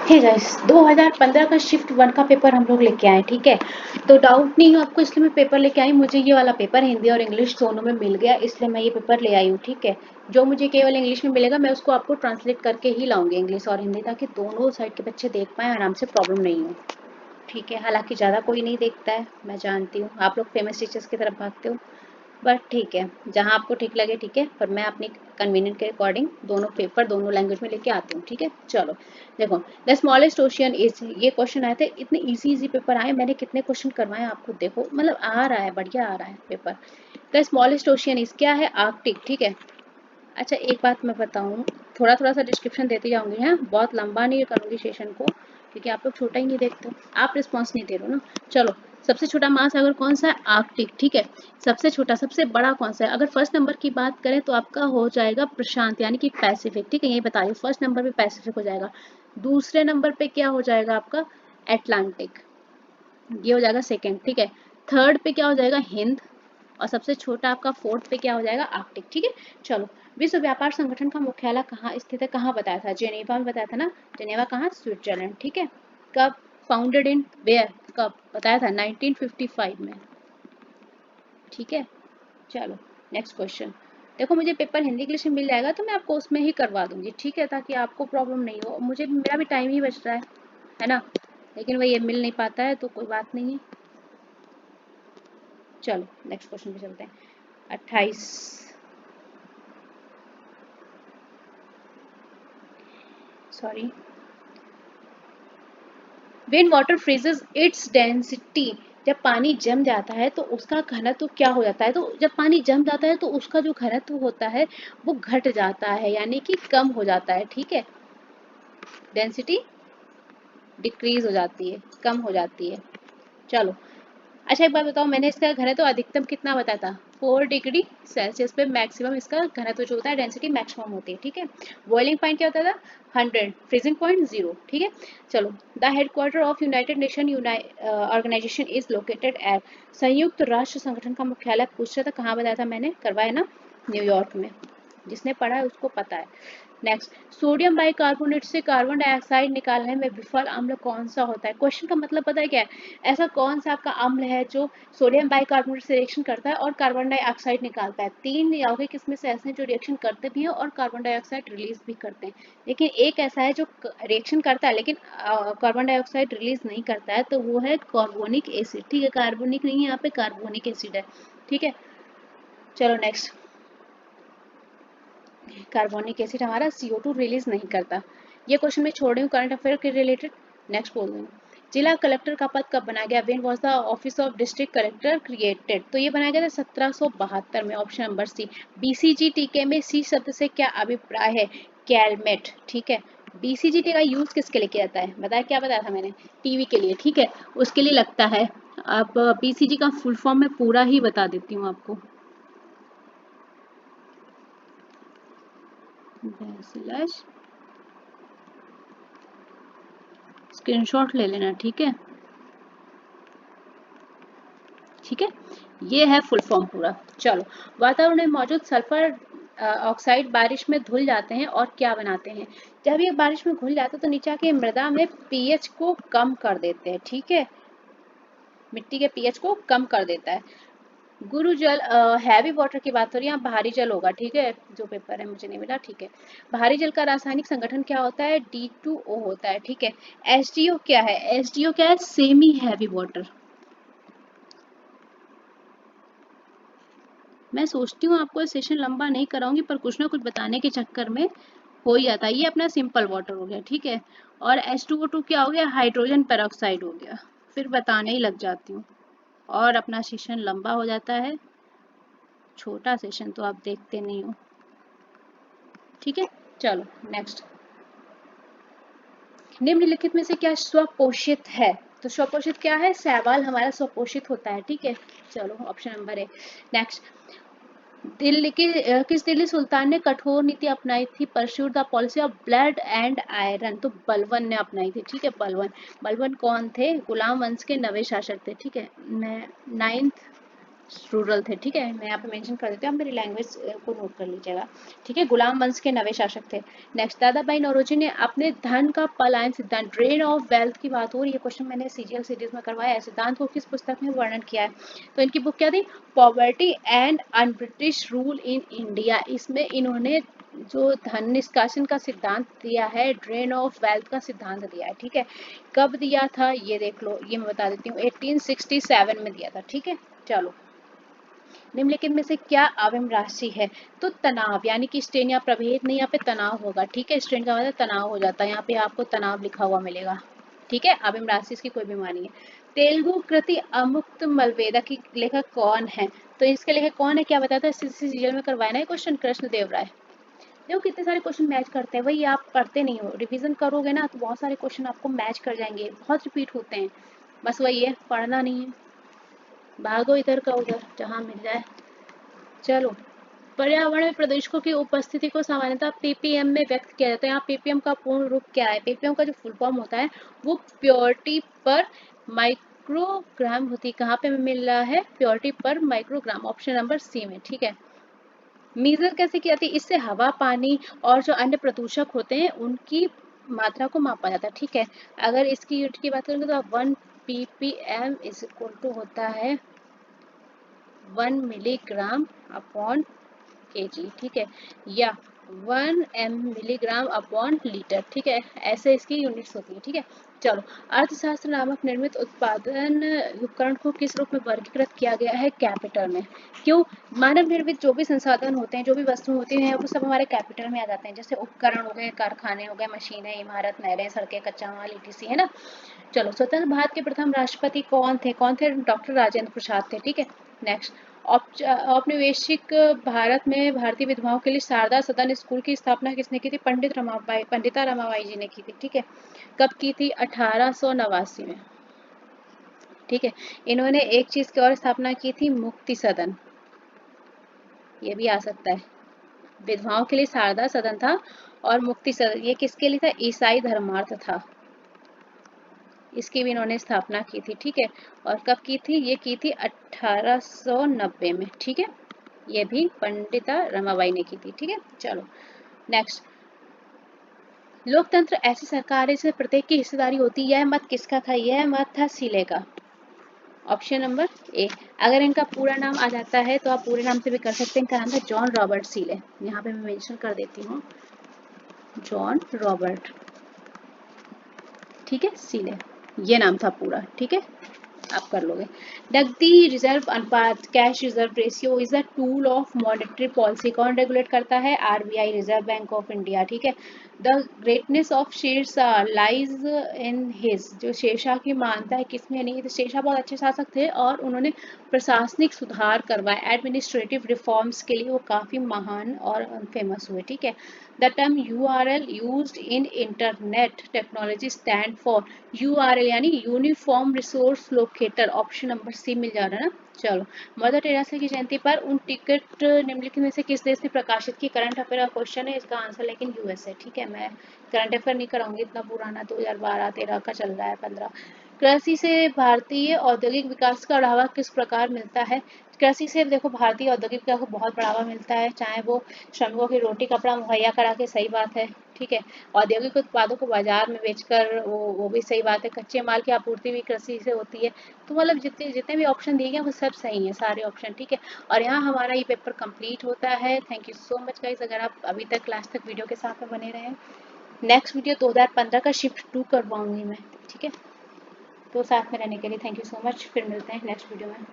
Hey guys 2015 का shift 1 का paper हम लोग लेके आए, ठीक है। तो डाउट नहीं है आपको, इसलिए मैं पेपर लेके आई। मुझे ये वाला पेपर हिंदी और इंग्लिश दोनों में मिल गया, इसलिए मैं ये पेपर ले आई हूँ, ठीक है। जो मुझे केवल इंग्लिश में मिलेगा मैं उसको आपको ट्रांसलेट करके ही लाऊंगी, इंग्लिश और हिंदी, ताकि दोनों साइड के बच्चे देख पाएँ आराम से, प्रॉब्लम नहीं हो, ठीक है। हालांकि ज़्यादा कोई नहीं देखता है, मैं जानती हूँ, आप लोग फेमस टीचर्स की तरफ भागते हो, बट ठीक है, जहाँ आपको ठीक लगे, ठीक है। पर मैं अपनी कन्वीनियंट के अकॉर्डिंग दोनों पेपर दोनों लैंग्वेज में लेके आती हूँ, ठीक है। चलो देखो, द स्मॉलेस्ट ओशियन इज, ये क्वेश्चन आए थे, इतने इजी इजी पेपर आए, मैंने कितने क्वेश्चन करवाए आपको, देखो मतलब आ रहा है, बढ़िया आ रहा है paper. The smallest ocean is क्या है, आर्कटिक, ठीक है। अच्छा एक बात मैं बताऊँ, थोड़ा थोड़ा सा डिस्क्रिप्शन देती जाऊंगी, हैं, बहुत लंबा नहीं करूँगी सेशन को, क्योंकि आप लोग छोटा ही नहीं देखते, आप रिस्पॉन्स नहीं दे रहे हो ना। चलो, सबसे छोटा महासागर कौन सा है, आर्कटिक, ठीक है। सबसे छोटा, सबसे बड़ा कौन सा है, अगर फर्स्ट नंबर की बात करें तो आपका हो जाएगा प्रशांत, यानी कि पैसिफिक, ठीक है। यही बताइए, फर्स्ट नंबर पे पैसिफिक हो जाएगा। दूसरे नंबर पे क्या हो जाएगा आपका, एटलांटिक, ये हो जाएगा सेकेंड, ठीक है। थर्ड पे क्या हो जाएगा, हिंद, और सबसे छोटा आपका फोर्थ पे क्या हो जाएगा, आर्कटिक, ठीक है। चलो, विश्व व्यापार संगठन का मुख्यालय कहाँ स्थित है, कहाँ बताया था, जेनेवा में बताया था ना। जेनेवा कहाँ, स्विट्जरलैंड, ठीक है। कब फाउंडेड इन वेयर, कब बताया था, 1955 में, ठीक है। चलो नेक्स्ट क्वेश्चन। देखो मुझे पेपर हिंदी इंग्लिश में मिल जाएगा तो मैं आपको उसमें ही करवा दूंगी, ठीक है, ताकि आपको प्रॉब्लम नहीं हो, मुझे मेरा भी टाइम ही बच रहा है ना। लेकिन वही ये मिल नहीं पाता है तो कोई बात नहीं है। चलो नेक्स्ट क्वेश्चन पे चलते हैं। 28, sorry, when water फ्रीजेज its density, जब पानी जम जाता है तो उसका घनत्व क्या हो जाता है, तो जब पानी जम जाता है तो उसका जो घनत्व होता है वो घट जाता है, यानी कि कम हो जाता है, ठीक है। डेंसिटी डिक्रीज हो जाती है, कम हो जाती है। चलो, अच्छा एक बात बताओ, मैंने इसका घनत्व अधिकतम कितना बताया था, 4 डिग्री सेल्सियस पे मैक्सिमम इसका घनत्व जो होता है, डेंसिटी मैक्सिमम होती है, ठीक है। बॉइलिंग पॉइंट क्या होता था, 100, फ्रीजिंग पॉइंट 0, ठीक है। चलो, the headquarter of united nation organisation is located at, संयुक्त राष्ट्र संगठन का मुख्यालय पूछ रहा था, कहाँ बताया था मैंने, करवाया ना, न्यूयॉर्क में, जिसने पढ़ा है उसको पता है। नेक्स्ट, सोडियम बाइकार्बोनेट से कार्बन डाइऑक्साइड निकालने में विफल अम्ल कौन सा होता है, क्वेश्चन का मतलब पता है क्या है, ऐसा कौन सा आपका अम्ल है जो सोडियम बाइकार्बोनेट से रिएक्शन करता है और कार्बन डाइऑक्साइड निकालता है। तीन यौगिक इसमें से ऐसे हैं जो रिएक्शन करते भी हैं और कार्बन डाइऑक्साइड रिलीज भी करते हैं, लेकिन एक ऐसा है जो रिएक्शन करता है लेकिन कार्बन डाइऑक्साइड रिलीज नहीं करता है, तो वो है कार्बोनिक एसिड, ठीक है। कार्बोनिक नहीं है यहाँ पे, कार्बोनिक एसिड है, ठीक है। चलो नेक्स्ट, कार्बोनिक एसिड हमारा CO2 रिलीज नहीं करता। ये क्वेश्चन मैं छोड़ रही हूँ करंट अफेयर के रिलेटेड। नेक्स्ट बोल रही हूँ, जिला कलेक्टर का पद कब बनाया गया, when was the office of district collector created, तो ये बनाया गया था 1772 में, ऑप्शन नंबर सी। BCG टीके में सी शब्द से क्या अभिप्राय है, कैलमेट, ठीक है। BCG का यूज किसके लिए किया जाता है, बताया, क्या बताया था मैंने, टीवी के लिए, ठीक है, उसके लिए लगता है। अब BCG का फुल फॉर्म मैं पूरा ही बता देती हूँ आपको, बैसिलस, स्क्रीनशॉट ले लेना, ठीक है, ठीक है। ये है फुल फॉर्म पूरा। चलो, वातावरण में मौजूद सल्फर ऑक्साइड बारिश में धुल जाते हैं और क्या बनाते हैं, जब ये बारिश में घुल जाते हैं तो नीचे के मृदा में पीएच को कम कर देते हैं, ठीक है, मिट्टी के पीएच को कम कर देता है। गुरु जल, हैवी वाटर की बात हो रही है, यहाँ भारी जल होगा, ठीक है, जो पेपर है मुझे नहीं मिला, ठीक है। भारी जल का रासायनिक संगठन क्या होता है, D2O होता है, ठीक है। HDO क्या है, HDO क्या है, सेमी हैवी वाटर। मैं सोचती हूँ आपको सेशन लंबा नहीं कराऊंगी, पर कुछ ना कुछ बताने के चक्कर में हो ही जाता है। ये अपना सिंपल वाटर हो गया, ठीक है, और H2O2 क्या हो गया, हाइड्रोजन पेरोक्साइड हो गया, फिर बताने ही लग जाती हूँ और अपना सेशन लंबा हो जाता है। छोटा सेशन तो आप देखते नहीं हो, ठीक है। चलो नेक्स्ट, निम्नलिखित में से क्या स्वपोषित है, तो स्वपोषित क्या है, शैवाल हमारा स्वपोषित होता है, ठीक है। चलो ऑप्शन नंबर है। नेक्स्ट, दिल्ली की किस दिल्ली सुल्तान ने कठोर नीति अपनाई थी, pursued the policy of blood and iron, तो बलबन ने अपनाई थी, ठीक है। बलबन, बलबन कौन थे, गुलाम वंश के नवे शासक थे, ठीक है। 9th रूरल थे, ठीक है, मैं यहाँ पे मेंशन कर देती हूँ, आप मेरी लैंग्वेज को नोट कर लीजिएगा, ठीक है। गुलाम वंश के नवे शासक थे। नेक्स्ट, दादा भाई नौरोजी ने अपने धन का पलायन सिद्धांत, ड्रेन ऑफ वेल्थ की बात हो रही है, क्वेश्चन मैंने सीजीएल सीरीज में करवाया है, सिद्धांत को किस पुस्तक में वर्णन किया है, तो इनकी बुक क्या थी, poverty and un British rule in India. इसमें इन्होंने जो धन निष्कासन का सिद्धांत दिया है, ड्रेन ऑफ वेल्थ का सिद्धांत दिया है, ठीक है। कब दिया था ये देख लो, ये मैं बता देती हूँ, 1867 में दिया था, ठीक है। चलो, निम्नलिखित में से क्या अवयव राशि है, तो तनाव, यानी कि स्ट्रेन या प्रभेद नहीं, यहाँ पे तनाव होगा, ठीक है, स्ट्रेन का मतलब तनाव हो जाता है, यहाँ पे आपको तनाव लिखा हुआ मिलेगा, ठीक है। अवयव राशि इसकी कोई बीमारी है। तेलुगु कृति अमुक्त मलवेदा की लेखक कौन है, तो इसके लेखक कौन है, क्या बताता है, सीरियल में करवाया ना क्वेश्चन, कृष्ण देव राय। देखो कितने सारे क्वेश्चन मैच करते हैं, वही आप पढ़ते नहीं हो, रिवीजन करोगे ना तो बहुत सारे क्वेश्चन आपको मैच कर जाएंगे, बहुत रिपीट होते हैं, बस वही है, पढ़ना नहीं है, भागो इधर का उधर जहाँ मिल जाए। चलो, पर्यावरण में प्रदूषकों की उपस्थिति को सामान्यतः पीपीएम में व्यक्त किया जाता है। यहाँ पीपीएम का पूर्ण रूप क्या है, पीपीएम का जो फुल फॉर्म होता है वो प्योरिटी पर माइक्रोग्राम होती है, कहाँ पे मिल रहा है, प्योरिटी पर माइक्रोग्राम, ऑप्शन नंबर सी में, ठीक है। मीजर कैसे की जाती है, इससे हवा, पानी और जो अन्य प्रदूषक होते हैं उनकी मात्रा को मापा जाता है, ठीक है। अगर इसकी यूनिट की बात करेंगे तो 1 ppm इज इक्वल टू होता है 1 मिलीग्राम अपॉन केजी, ठीक है, या 1 मिलीग्राम अपॉन लीटर, ठीक है, ऐसे इसकी यूनिट्स होती है, ठीक है। चलो, अर्थशास्त्र नामक निर्मित उत्पादन उपकरण को किस रूप में वर्गीकृत किया गया है, कैपिटल में। क्यों, मानव निर्मित जो भी संसाधन होते हैं, जो भी वस्तु होती हैं, वो सब हमारे कैपिटल में आ जाते हैं, जैसे उपकरण हो गए, कारखाने हो गए, मशीनें, इमारत, नहरें, सड़कें, कच्चा माल, ईटीसी, है ना। चलो, स्वतंत्र भारत के प्रथम राष्ट्रपति कौन थे, डॉक्टर राजेंद्र प्रसाद थे, ठीक है। नेक्स्ट, औपनिवेशिक भारत में भारतीय विधवाओं के लिए शारदा सदन स्कूल की स्थापना किसने की थी, पंडिता रमाबाई जी ने की थी, ठीक है। कब की थी, 1889 में, ठीक है। इन्होंने एक चीज की और स्थापना की थी, मुक्ति सदन, ये भी आ सकता है, विधवाओं के लिए शारदा सदन था, और मुक्ति सदन ये किसके लिए था, ईसाई धर्मार्थ था, इसकी भी इन्होंने स्थापना की थी, ठीक है। और कब की थी, ये की थी 1890 में, ठीक है, ये भी पंडिता रमाबाई ने की थी, ठीक है। चलो, नेक्स्ट, लोकतंत्र ऐसी सरकार है जिसमें प्रत्येक की हिस्सेदारी होती है, यह मत किसका था, यह मत था सीले का, ऑप्शन नंबर ए। अगर इनका पूरा नाम आ जाता है तो आप पूरे नाम से भी कर सकते हैं, इनका नाम था जॉन रॉबर्ट सीले, यहाँ पे मैं मेंशन कर देती हूँ, जॉन रॉबर्ट, ठीक है, सीले, ये नाम था पूरा, ठीक है, आप कर लोगे। नकदी रिजर्व अनुपात, cash reserve ratio is a tool of monetary policy, कौन रेगुलेट करता है, RBI, reserve bank of India, ठीक है। The greatness of Sher Shah lies in his, जो शेरशाह की मानता है किसमें नहीं, तो शेरशाह बहुत अच्छे शासक थे और उन्होंने प्रशासनिक सुधार करवाए, एडमिनिस्ट्रेटिव रिफॉर्म्स के लिए वो काफी महान और फेमस हुए, ठीक है। The term URL used in internet technology stand for, URL यानी uniform resource locator, option number C मिल जा रहा है ना। चलो, मदर टेरेसा की जयंती पर उन टिकट निम्नलिखित में से किस देश ने प्रकाशित की, करंट अफेयर का क्वेश्चन है, इसका आंसर लेकिन यूएस है, ठीक है। मैं करंट अफेयर नहीं कराऊंगी, इतना पुराना 2012-13 का चल रहा है, 15। कृषि से भारतीय औद्योगिक विकास का बढ़ावा किस प्रकार मिलता है, कृषि से देखो भारतीय औद्योगिक विकास को बहुत बढ़ावा मिलता है, चाहे वो श्रमिकों की रोटी कपड़ा मुहैया करा के, सही बात है, ठीक है। औद्योगिक उत्पादों को बाजार में बेचकर, वो भी सही बात है, कच्चे माल की आपूर्ति भी कृषि से होती है, तो मतलब जितने जितने भी ऑप्शन दिए गए वो सब सही है, सारे ऑप्शन, ठीक है। और यहाँ हमारा ये पेपर कंप्लीट होता है। Thank you so much guys, अगर आप अभी तक क्लास तक वीडियो के साथ में बने रहे। नेक्स्ट वीडियो 2015 का शिफ्ट 2 करवाऊंगी मैं, ठीक है, तो साथ में रहने के लिए थैंक यू सो मच, फिर मिलते हैं नेक्स्ट वीडियो में।